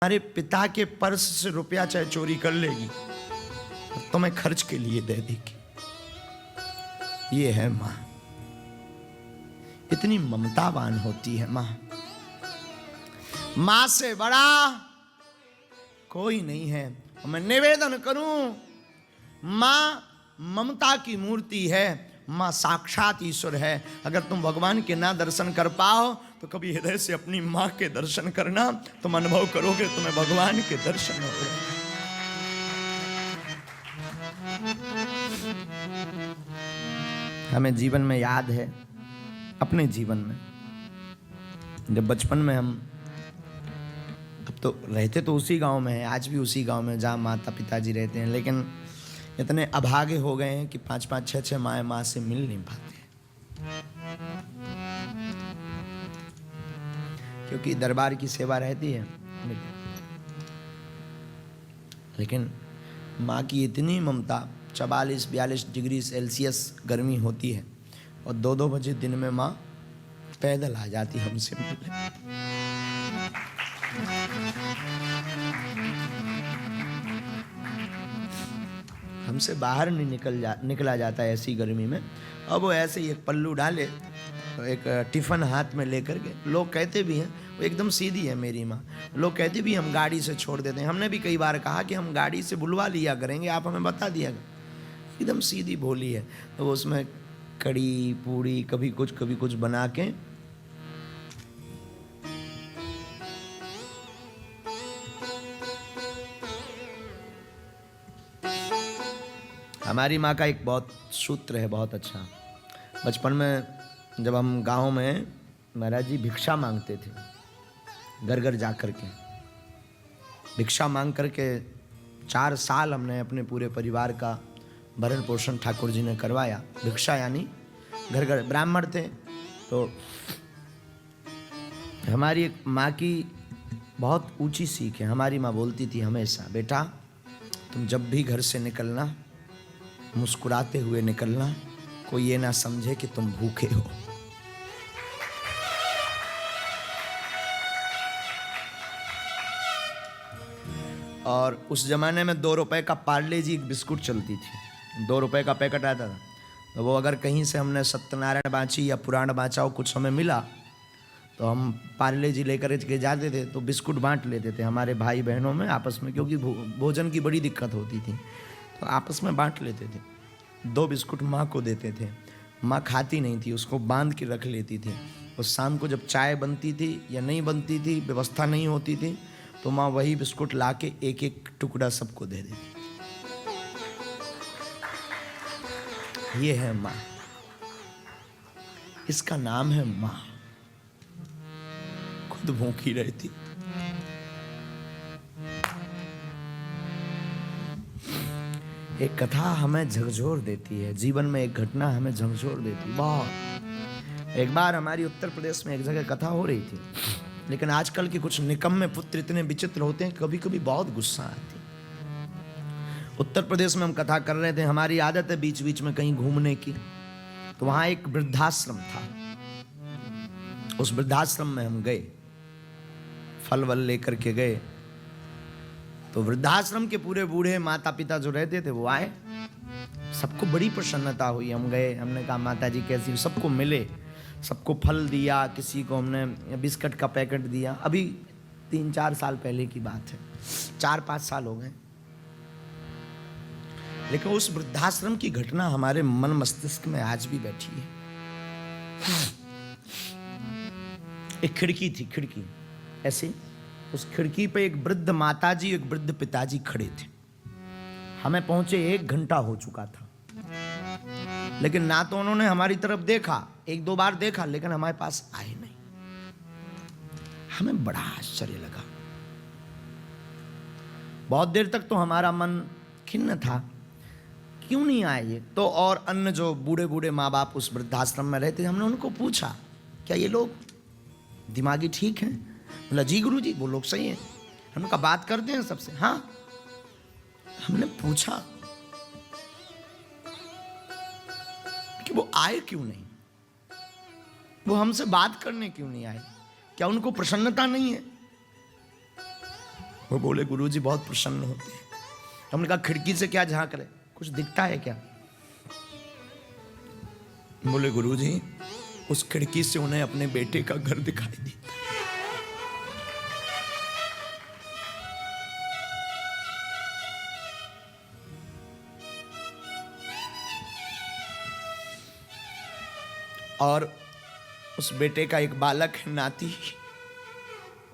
हमारे पिता के पर्स से रुपया चाहे चोरी कर लेगी तो मैं खर्च के लिए दे देगी। ये है मां, इतनी ममतावान होती है मां। मां से बड़ा कोई नहीं है। मैं निवेदन करूं, मां ममता की मूर्ति है, मां साक्षात ईश्वर है। अगर तुम भगवान के ना दर्शन कर पाओ तो कभी हृदय से अपनी मां के दर्शन करना, तुम अनुभव करोगे तुम्हें भगवान के दर्शन हो रहे हैं। हमें जीवन में याद है, अपने जीवन में जब बचपन में हम, अब तो रहते तो उसी गांव में है, आज भी उसी गांव में जहाँ माता पिताजी रहते हैं, लेकिन इतने अभागे हो गए हैं कि 5-5, 6-6 माँ से मिल नहीं पाते, क्योंकि दरबार की सेवा रहती है। लेकिन माँ की इतनी ममता, 44-42 डिग्री सेल्सियस गर्मी होती है और 2-2 बजे दिन में माँ पैदल आ जाती हमसे मिलने। हमसे बाहर नहीं निकला जाता है ऐसी गर्मी में। अब वो ऐसे ही एक पल्लू डाले, एक टिफिन हाथ में लेकर के, लोग कहते भी हैं वो एकदम सीधी है मेरी माँ, लोग कहते भी हम गाड़ी से छोड़ देते हैं। हमने भी कई बार कहा कि हम गाड़ी से बुलवा लिया करेंगे, आप हमें बता दिया। एकदम सीधी भोली है। तो वो उसमें कड़ी पूड़ी कभी कुछ बना के हमारी माँ का एक बहुत सूत्र है, बहुत अच्छा। बचपन में जब हम गांव में महाराज जी भिक्षा मांगते थे, घर घर जा कर के भिक्षा मांग करके 4 साल हमने अपने पूरे परिवार का भरण पोषण ठाकुर जी ने करवाया। भिक्षा यानी घर घर, ब्राह्मण थे। तो हमारी एक माँ की बहुत ऊंची सीख है। हमारी माँ बोलती थी हमेशा, बेटा तुम जब भी घर से निकलना मुस्कुराते हुए निकलना, कोई ये ना समझे कि तुम भूखे हो। और उस जमाने में 2 रुपए का पार्ले जी एक बिस्कुट चलती थी, 2 रुपए का पैकेट आता था। तो वो अगर कहीं से हमने सत्यनारायण बाँची या पुराण बाँचा कुछ हमें मिला तो हम पार्ले जी लेकर के जाते थे, तो बिस्कुट बांट लेते थे हमारे भाई बहनों में आपस में, क्योंकि भोजन की बड़ी दिक्कत होती थी, तो आपस में बांट लेते थे। 2 बिस्कुट माँ को देते थे, माँ खाती नहीं थी, उसको बांध के रख लेती थी। और शाम को जब चाय बनती थी या नहीं बनती थी, व्यवस्था नहीं होती थी, तो माँ वही बिस्कुट ला के एक एक टुकड़ा सबको दे देती। ये है माँ, इसका नाम है माँ। खुद भूखी रहती, एक कथा हमें झकझोर देती है, जीवन में एक घटना हमें झकझोर देती है बहुत। एक बार हमारी उत्तर प्रदेश में एक जगह कथा हो रही थी, लेकिन आजकल के कुछ निकम्मे पुत्र इतने विचित्र होते हैं, कभी कभी बहुत गुस्सा आती। उत्तर प्रदेश में हम कथा कर रहे थे, हमारी आदत है बीच बीच में कहीं घूमने की, तो वहां एक वृद्धाश्रम था। उस वृद्धाश्रम में हम गए, फल वल लेकर के गए। तो वृद्धाश्रम के पूरे बूढ़े माता पिता जो रहते थे वो आए, सबको बड़ी प्रसन्नता हुई। हम गए, हमने कहा माता जी कैसी हो, सबको मिले, सबको फल दिया, किसी को हमने बिस्किट का पैकेट दिया। अभी 3-4 साल पहले की बात है, 4-5 साल हो गए। लेकिन उस वृद्धाश्रम की घटना हमारे मन मस्तिष्क में आज भी बैठी है। एक खिड़की थी, खिड़की ऐसे, उस खिड़की पे एक वृद्ध माताजी एक वृद्ध पिताजी खड़े थे। हमें पहुंचे 1 घंटा हो चुका था, लेकिन ना तो उन्होंने हमारी तरफ देखा, 1-2 बार देखा, लेकिन हमारे पास आए नहीं। हमें बड़ा आश्चर्य लगा। बहुत देर तक तो हमारा मन खिन्न था, क्यों नहीं आए ये। तो और अन्य जो बूढ़े बूढ़े माँ बाप उस वृद्धाश्रम में रहते, हमने उनको पूछा क्या ये लोग दिमागी ठीक हैं? बोला जी गुरु जी वो लोग सही हैं। हमने कहा बात करते हैं सबसे? हाँ। हमने पूछा कि वो आए क्यों नहीं, वो हमसे बात करने क्यों नहीं आए, क्या उनको प्रसन्नता नहीं है? वो बोले गुरुजी बहुत प्रसन्न होते हैं। हमने कहा खिड़की से क्या झांक रहे, कुछ दिखता है क्या? बोले गुरुजी उस खिड़की से उन्हें अपने बेटे का घर दिखाई देता। और उस बेटे का एक बालक है, नाती,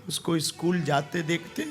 उसको स्कूल जाते देखते